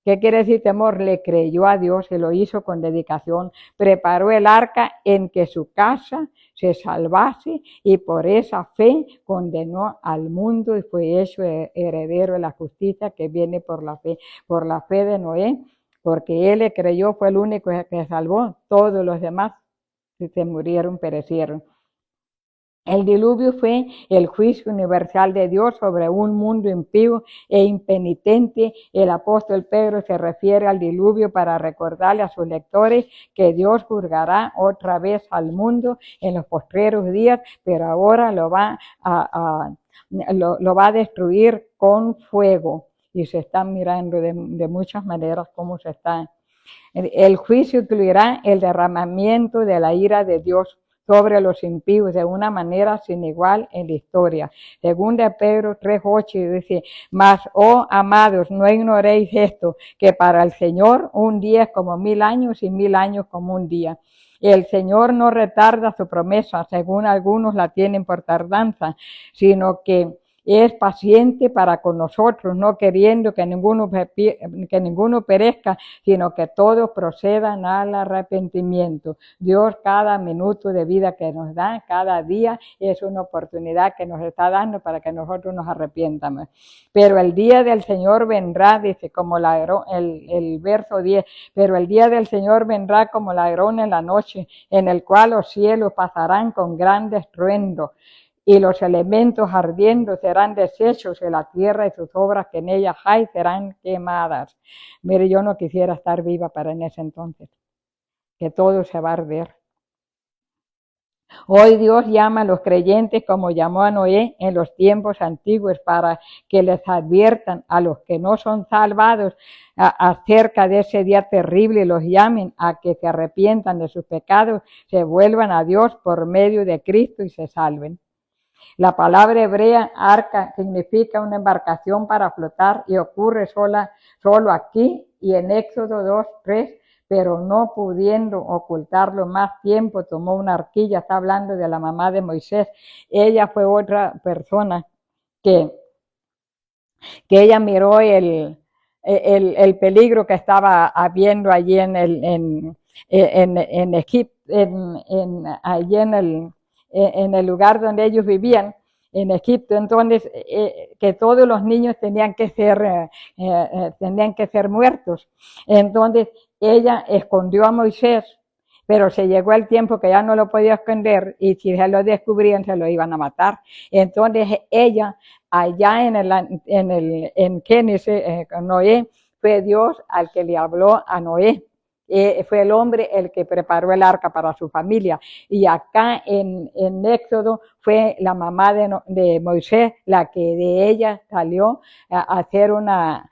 ¿qué quiere decir temor? Le creyó a Dios y lo hizo con dedicación. Preparó el arca en que su casa se salvase y por esa fe condenó al mundo y fue hecho heredero de la justicia que viene por la fe de Noé, porque él le creyó, fue el único que salvó. Todos los demás, si se murieron, perecieron. El diluvio fue el juicio universal de Dios sobre un mundo impío e impenitente. El apóstol Pedro se refiere al diluvio para recordarle a sus lectores que Dios juzgará otra vez al mundo en los postreros días, pero ahora lo va a destruir con fuego. Y se están mirando de muchas maneras cómo se está. El juicio incluirá el derramamiento de la ira de Dios sobre los impíos de una manera sin igual en la historia. Segunda Pedro 3:8 dice, mas, oh amados, no ignoréis esto, que para el Señor un día es como 1000 años y 1000 años como un día. El Señor no retarda su promesa, según algunos la tienen por tardanza, sino que es paciente para con nosotros, no queriendo que ninguno perezca, sino que todos procedan al arrepentimiento. Dios, cada minuto de vida que nos da, cada día, es una oportunidad que nos está dando para que nosotros nos arrepientamos. Pero el día del Señor vendrá, dice como ladrón, el verso 10, pero el día del Señor vendrá como ladrón en la noche, en el cual los cielos pasarán con gran estruendo, y los elementos ardiendo serán deshechos, y la tierra y sus obras que en ella hay serán quemadas. Mire, yo no quisiera estar viva para en ese entonces, que todo se va a arder. Hoy Dios llama a los creyentes como llamó a Noé en los tiempos antiguos, para que les adviertan a los que no son salvados acerca de ese día terrible, y los llamen a que se arrepientan de sus pecados, se vuelvan a Dios por medio de Cristo y se salven. La palabra hebrea arca significa una embarcación para flotar y ocurre solo aquí y en Éxodo 2:3, pero no pudiendo ocultarlo más tiempo, tomó una arquilla. Está hablando de la mamá de Moisés. Ella fue otra persona que ella miró el peligro que estaba habiendo allí en Egipto, allí en el lugar donde ellos vivían, en Egipto. Entonces, que todos los niños tenían que ser muertos. Entonces, ella escondió a Moisés, pero se llegó el tiempo que ya no lo podía esconder, y si se lo descubrían, se lo iban a matar. Entonces, ella, allá en Génesis, Noé, fue Dios al que le habló a Noé. Fue el hombre el que preparó el arca para su familia. Y acá en Éxodo fue la mamá de Moisés la que de ella salió a hacer una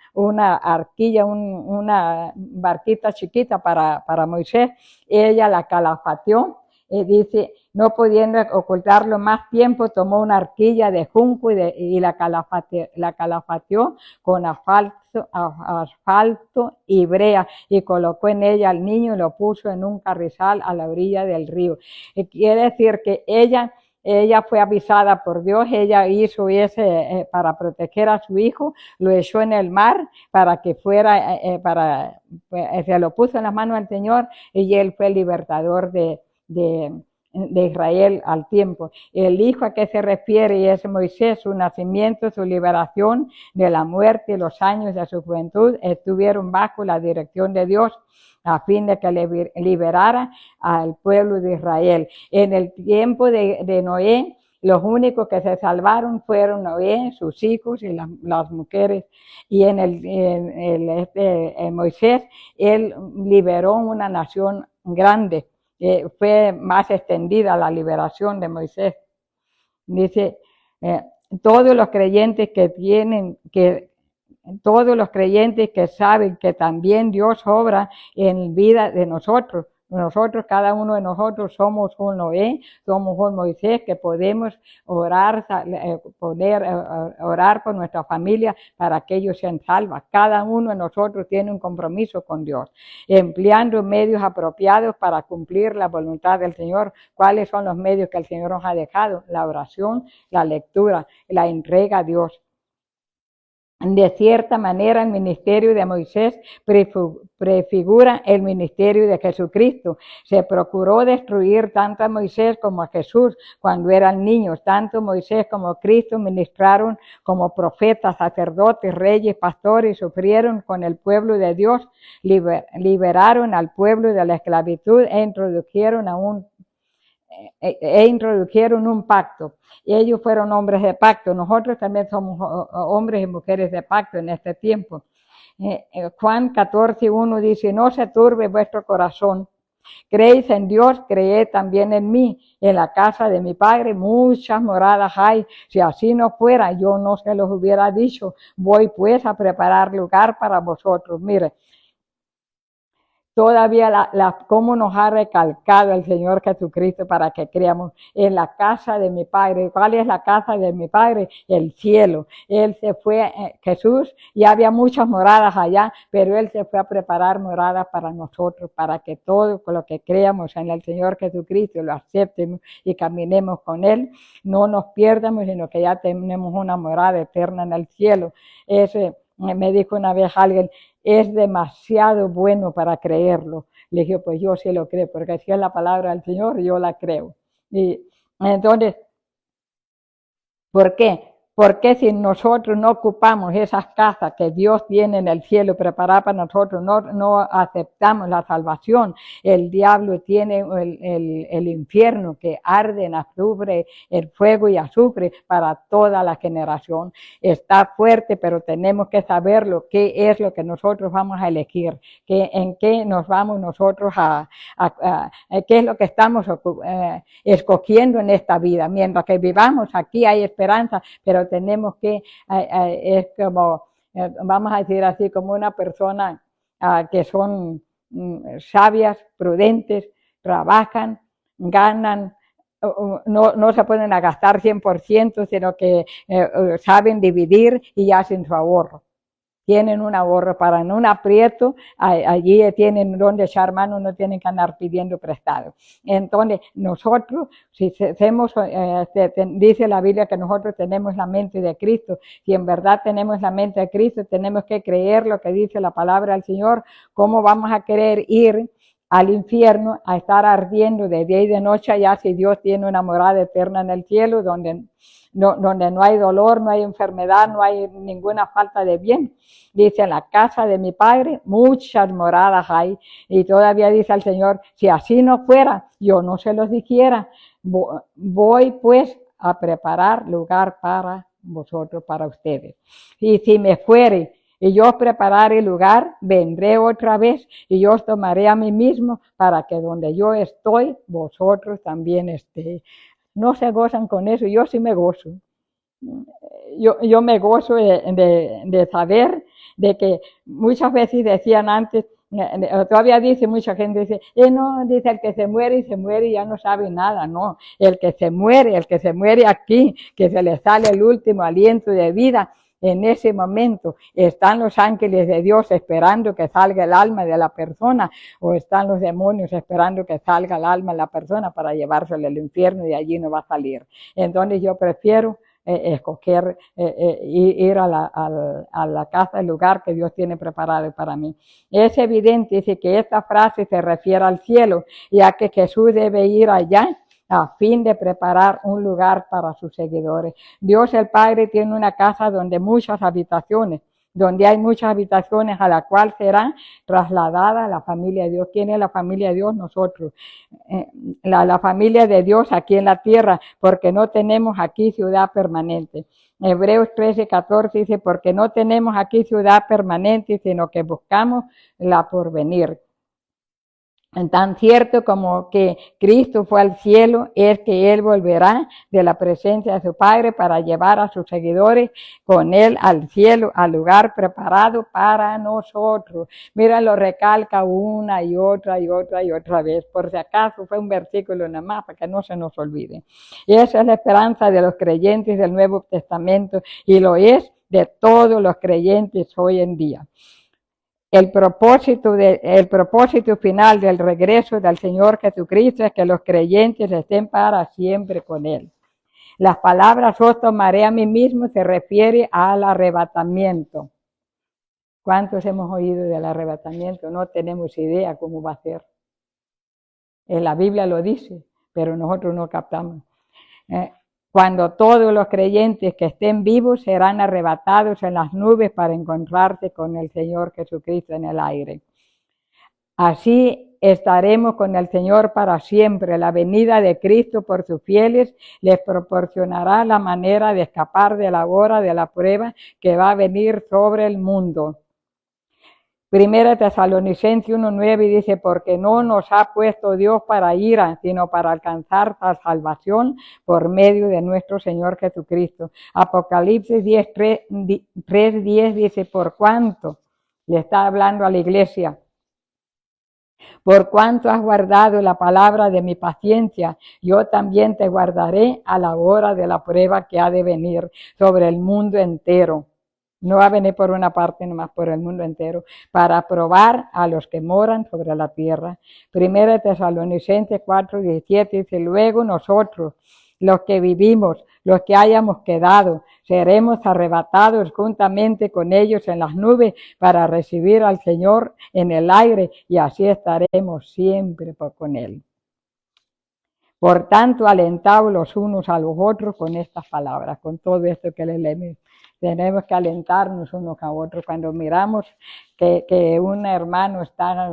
arquilla, una barquita chiquita para Moisés. Ella la calafateó. Dice, no pudiendo ocultarlo más tiempo, tomó una arquilla de junco y la calafateó con asfalto y brea, y colocó en ella al niño y lo puso en un carrizal a la orilla del río. Quiere decir que ella fue avisada por Dios. Ella hizo para proteger a su hijo, lo echó en el mar para que fuera, se lo puso en las manos del Señor, y él fue el libertador de Israel al tiempo. El hijo a que se refiere es Moisés. Su nacimiento, su liberación de la muerte y los años de su juventud estuvieron bajo la dirección de Dios, a fin de que le liberara al pueblo de Israel. En el tiempo de Noé, los únicos que se salvaron fueron Noé, sus hijos y las mujeres. Y en Moisés, él liberó una nación grande. Fue más extendida la liberación de Moisés. Dice, todos los creyentes que saben que también Dios obra en vida de nosotros. Nosotros, cada uno de nosotros somos un Noé, somos un Moisés, que podemos orar por nuestra familia para que ellos sean salvos. Cada uno de nosotros tiene un compromiso con Dios, empleando medios apropiados para cumplir la voluntad del Señor. ¿Cuáles son los medios que el Señor nos ha dejado? La oración, la lectura, la entrega a Dios. De cierta manera, el ministerio de Moisés prefigura el ministerio de Jesucristo. Se procuró destruir tanto a Moisés como a Jesús cuando eran niños. Tanto Moisés como Cristo ministraron como profetas, sacerdotes, reyes, pastores, sufrieron con el pueblo de Dios, liberaron al pueblo de la esclavitud e introdujeron un pacto. Ellos fueron hombres de pacto. Nosotros también somos hombres y mujeres de pacto en este tiempo. Juan 14:1 dice, no se turbe vuestro corazón. Creéis en Dios, creed también en mí. En la casa de mi Padre muchas moradas hay. Si así no fuera, yo no se los hubiera dicho. Voy pues a preparar lugar para vosotros. Mire, todavía cómo nos ha recalcado el Señor Jesucristo para que creamos en la casa de mi Padre. ¿Cuál es la casa de mi Padre? El cielo. Él se fue, Jesús, y había muchas moradas allá, pero Él se fue a preparar moradas para nosotros, para que todo lo que creamos en el Señor Jesucristo lo aceptemos y caminemos con Él, no nos pierdamos, sino que ya tenemos una morada eterna en el cielo. Me dijo una vez alguien, es demasiado bueno para creerlo. Le dije, pues yo sí lo creo, porque si es la palabra del Señor, yo la creo. Y entonces, ¿por qué? Porque si nosotros no ocupamos esas casas que Dios tiene en el cielo preparadas para nosotros, no aceptamos la salvación, el diablo tiene el infierno que arde en azufre, el fuego y azufre para toda la generación. Está fuerte, pero tenemos que saberlo, qué es lo que nosotros vamos a elegir, en qué nos vamos nosotros qué es lo que estamos escogiendo en esta vida. Mientras que vivamos aquí hay esperanza, pero tenemos que, es como, vamos a decir así, como una persona que son sabias, prudentes, trabajan, ganan, no se ponen a gastar 100%, sino que saben dividir y hacen su ahorro. Tienen un ahorro para en un aprieto, allí tienen donde echar mano, no tienen que andar pidiendo prestado. Entonces, nosotros, si hacemos, dice la Biblia que nosotros tenemos la mente de Cristo, si en verdad tenemos la mente de Cristo, tenemos que creer lo que dice la palabra del Señor. ¿Cómo vamos a querer ir al infierno a estar ardiendo de día y de noche allá si Dios tiene una morada eterna en el cielo donde no hay dolor, no hay enfermedad, no hay ninguna falta de bien? Dice, en la casa de mi Padre muchas moradas hay. Y todavía dice el Señor, si así no fuera, yo no se los dijera. Voy pues a preparar lugar para vosotros, para ustedes. Y si me fuere y yo os prepararé lugar, vendré otra vez y yo os tomaré a mí mismo para que donde yo estoy, vosotros también estéis. No se gozan con eso, yo sí me gozo. Yo me gozo de saber de que muchas veces decían antes, todavía dice mucha gente, dice, no, dice el que se muere y ya no sabe nada. No, el que se muere aquí, que se le sale el último aliento de vida, en ese momento están los ángeles de Dios esperando que salga el alma de la persona, o están los demonios esperando que salga el alma de la persona para llevárselo al infierno y allí no va a salir. Entonces yo prefiero escoger ir a la casa, el lugar que Dios tiene preparado para mí. Es evidente, dice, que esta frase se refiere al cielo, ya que Jesús debe ir allá a fin de preparar un lugar para sus seguidores. Dios el Padre tiene una casa donde hay muchas habitaciones a la cual será trasladada la familia de Dios. ¿Quién es la familia de Dios? Nosotros. La familia de Dios aquí en la tierra, porque no tenemos aquí ciudad permanente. Hebreos 13:14 dice, porque no tenemos aquí ciudad permanente, sino que buscamos la porvenir. Tan cierto como que Cristo fue al cielo, es que Él volverá de la presencia de su Padre para llevar a sus seguidores con Él al cielo, al lugar preparado para nosotros. Mira, lo recalca una y otra vez, por si acaso fue un versículo nada más, para que no se nos olvide. Y esa es la esperanza de los creyentes del Nuevo Testamento, y lo es de todos los creyentes hoy en día. El propósito final del regreso del Señor Jesucristo es que los creyentes estén para siempre con Él. Las palabras os tomaré a mí mismo se refiere al arrebatamiento. ¿Cuántos hemos oído del arrebatamiento? No tenemos idea cómo va a ser. En la Biblia lo dice, pero nosotros no captamos. Cuando todos los creyentes que estén vivos serán arrebatados en las nubes para encontrarse con el Señor Jesucristo en el aire. Así estaremos con el Señor para siempre. La venida de Cristo por sus fieles les proporcionará la manera de escapar de la hora de la prueba que va a venir sobre el mundo. Primera Tesalonicenses 1:9 dice, porque no nos ha puesto Dios para ira, sino para alcanzar la salvación por medio de nuestro Señor Jesucristo. Apocalipsis 3:10 dice, por cuanto, le está hablando a la iglesia, por cuanto has guardado la palabra de mi paciencia, yo también te guardaré a la hora de la prueba que ha de venir sobre el mundo entero. No va a venir por una parte nomás, por el mundo entero, para probar a los que moran sobre la tierra. Primera Tesalonicenses 4:17 dice, luego nosotros, los que vivimos, los que hayamos quedado, seremos arrebatados juntamente con ellos en las nubes para recibir al Señor en el aire y así estaremos siempre con Él. Por tanto, alentaos los unos a los otros con estas palabras, con todo esto que le leemos. Tenemos que alentarnos unos a otros. Cuando miramos que un hermano está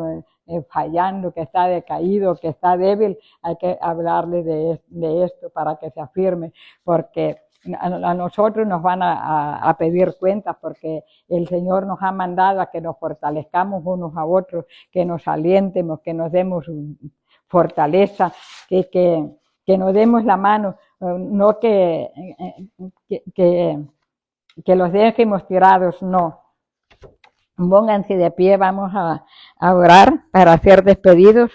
fallando, que está decaído, que está débil, hay que hablarle de esto para que se afirme, porque a nosotros nos van a pedir cuentas, porque el Señor nos ha mandado a que nos fortalezcamos unos a otros, que nos alientemos, que nos demos fortaleza, que nos demos la mano, no que los dejemos tirados, no. Pónganse de pie, vamos a orar para ser despedidos.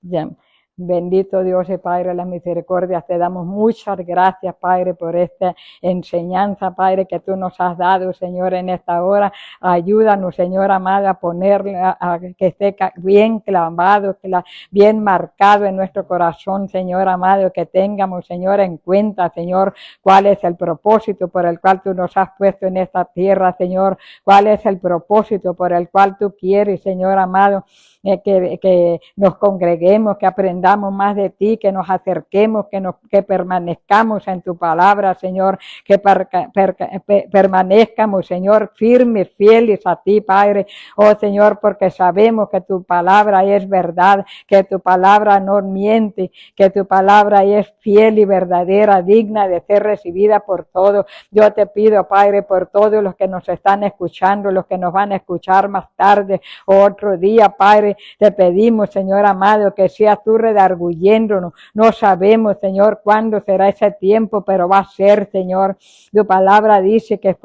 Ya. Bendito Dios y Padre de las misericordias, te damos muchas gracias, Padre, por esta enseñanza, Padre, que tú nos has dado, Señor, en esta hora. Ayúdanos, Señor amado, a ponerle, a que esté bien clavado, bien marcado en nuestro corazón, Señor amado, que tengamos, Señor, en cuenta, Señor, cuál es el propósito por el cual tú nos has puesto en esta tierra, Señor, cuál es el propósito por el cual tú quieres, Señor amado, que nos congreguemos, que aprendamos más de ti, que nos acerquemos, que permanezcamos en tu palabra, Señor, que permanezcamos, Señor, firmes, fieles a ti, Padre. Oh, Señor, porque sabemos que tu palabra es verdad, que tu palabra no miente, que tu palabra es fiel y verdadera, digna de ser recibida por todos. Yo te pido, Padre, por todos los que nos están escuchando, los que nos van a escuchar más tarde o otro día, Padre, te pedimos, Señor amado, que seas tú redarguyéndonos. No sabemos, Señor, cuándo será ese tiempo, pero va a ser, Señor. Tu palabra dice que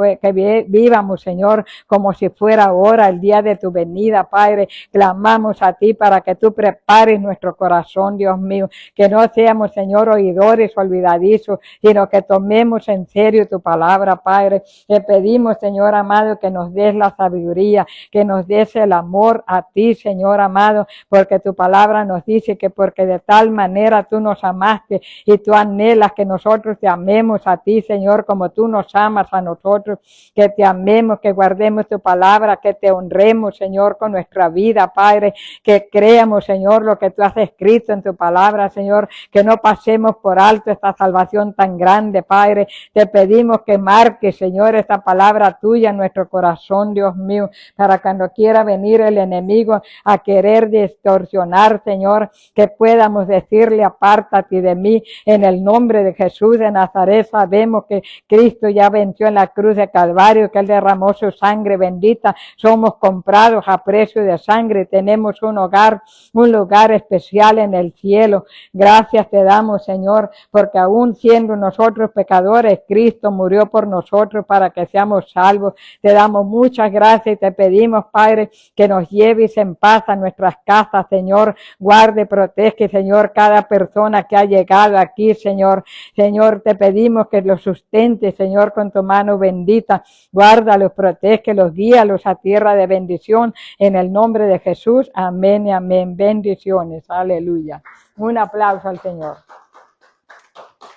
vivamos, Señor, como si fuera ahora el día de tu venida, Padre. Clamamos a ti para que tú prepares nuestro corazón, Dios mío. Que no seamos, Señor, oidores olvidadizos, sino que tomemos en serio tu palabra, Padre. Te pedimos, Señor amado, que nos des la sabiduría, que nos des el amor a ti, Señor amado, porque tu palabra nos dice que porque de tal manera tú nos amaste y tú anhelas que nosotros te amemos a ti, Señor, como tú nos amas a nosotros, que te amemos, que guardemos tu palabra, que te honremos, Señor, con nuestra vida, Padre, que creamos, Señor, lo que tú has escrito en tu palabra, Señor, que no pasemos por alto esta salvación tan grande, Padre. Te pedimos que marques, Señor, esta palabra tuya en nuestro corazón, Dios mío, para cuando quiera venir el enemigo a querer distorsionar, Señor, que podamos decirle, apártate de mí, en el nombre de Jesús de Nazaret. Sabemos que Cristo ya venció en la cruz de Calvario, que Él derramó su sangre bendita, somos comprados a precio de sangre, tenemos un lugar especial en el cielo. Gracias te damos, Señor, porque aún siendo nosotros pecadores, Cristo murió por nosotros para que seamos salvos. Te damos muchas gracias y te pedimos, Padre, que nos lleves en paz a nuestras casas, Señor. Guarde, protege, Señor, cada persona que ha llegado aquí, Señor. Señor, te pedimos que los sustente, Señor, con tu mano bendita. Guárdalos, protégelos, guíalos a tierra de bendición. En el nombre de Jesús, amén y amén. Bendiciones, aleluya. Un aplauso al Señor.